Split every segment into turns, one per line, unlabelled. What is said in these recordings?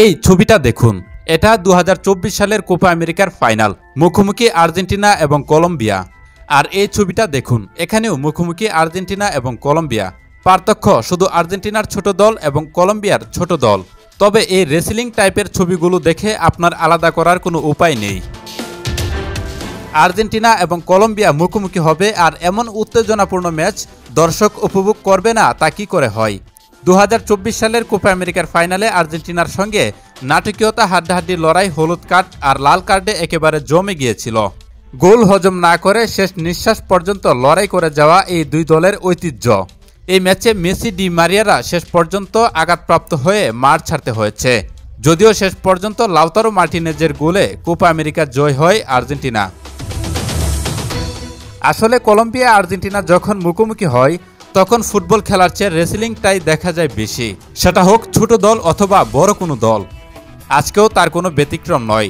এই ছবিটা দেখুন, এটা 2024 সালের কোপা আমেরিকার ফাইনাল, মুখোমুখি আর্জেন্টিনা এবং কলম্বিয়া। আর এই ছবিটা দেখুন, এখানেও মুখোমুখি আর্জেন্টিনা এবং কলম্বিয়া। পার্থক্য শুধু আর্জেন্টিনার ছোট দল এবং কলম্বিয়ার ছোট দল। তবে এই রেসলিং টাইপের ছবিগুলো দেখে আপনার আলাদা করার কোনো উপায় নেই। আর্জেন্টিনা এবং কলম্বিয়া মুখোমুখি হবে, আর এমন উত্তেজনাপূর্ণ ম্যাচ দর্শক উপভোগ করবে না তা কি করে হয়? 2024 সালের কোপা আমেরিকার ফাইনালে আর্জেন্টিনার সঙ্গে নাটকীয়তা হাড্ডাহাড্ডি লড়াই, হলুদ কার্ড আর লাল কার্ডে একেবারে জমে গিয়েছিল। গোল হজম না করে শেষ নিঃশ্বাস পর্যন্ত লড়াই করে যাওয়া এই দুই দলের ঐতিহ্য। এই ম্যাচে মেসি, ডি মারিয়ারা শেষ পর্যন্ত আঘাতপ্রাপ্ত হয়ে মাঠ ছাড়তে হয়েছে। যদিও শেষ পর্যন্ত লাউতারো মার্টিনেজের গোলে কোপা আমেরিকার জয় হয় আর্জেন্টিনা। আসলে কলম্বিয়া আর্জেন্টিনা যখন মুখোমুখি হয় তখন ফুটবল খেলার চেয়ে রেসলিংটাই দেখা যায় বেশি, সেটা হোক ছোট দল অথবা বড় কোনো দল। আজকেও তার কোনো ব্যতিক্রম নয়।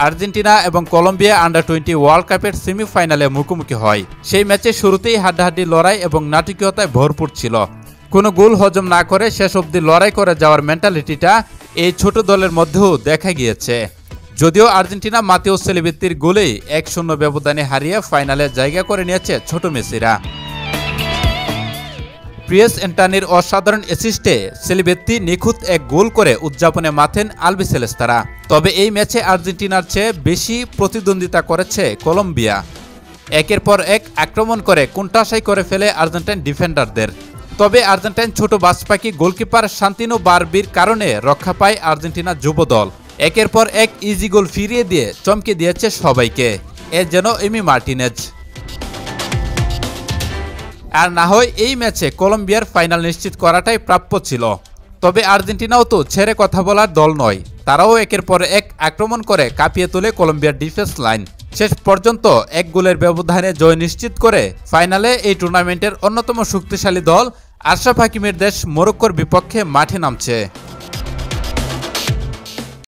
আর্জেন্টিনা এবং কলম্বিয়া আন্ডার-20 ওয়ার্ল্ড কাপের সেমিফাইনালে মুখোমুখি হয়। সেই ম্যাচে শুরুতেই হাড্ডাহাড্ডি লড়াই এবং নাটকীয়তায় ভরপুর ছিল। কোনো গোল হজম না করে শেষ অবধি লড়াই করে যাওয়ার মেন্টালিটিটা এই ছোট দলের মধ্যেও দেখা গিয়েছে। যদিও আর্জেন্টিনা মাতেও সেলিব্রেত্তির গোলেই 1-0 ব্যবধানে হারিয়ে ফাইনালে জায়গা করে নিয়েছে ছোট মেসিরা। প্রিয়েস এন্টানির অসাধারণ অ্যাসিস্টে সেলিব্রেত্তি নিখুঁত এক গোল করে উদযাপনে মাথেন আলবিসেলেস্তারা। তবে এই ম্যাচে আর্জেন্টিনার চেয়ে বেশি প্রতিদ্বন্দ্বিতা করেছে কলম্বিয়া। একের পর এক আক্রমণ করে কোণঠাসাই করে ফেলে আর্জেন্টাইন ডিফেন্ডারদের। তবে আর্জেন্টাইন ছোট বাজপাখি গোলকিপার সান্তিনো বারবির কারণে রক্ষা পায় আর্জেন্টিনা যুব দল। একের পর এক ইজি গোল ফিরিয়ে দিয়ে চমকে দিয়েছে সবাইকে। এ যেন এমি মার্টিনেজ। আর না হয় এই ম্যাচে কলম্বিয়ার ফাইনাল নিশ্চিত করাটাই প্রাপ্য ছিল। তবে আর্জেন্টিনাও তো ছেড়ে কথা বলার দল নয়। তারাও একের পর এক আক্রমণ করে কাঁপিয়ে তোলে কলম্বিয়ার ডিফেন্স লাইন। শেষ পর্যন্ত এক গোলের ব্যবধানে জয় নিশ্চিত করে ফাইনালে এই টুর্নামেন্টের অন্যতম শক্তিশালী দল আশরাফ হাকিমের দেশ মরক্কোর বিপক্ষে মাঠে নামছে।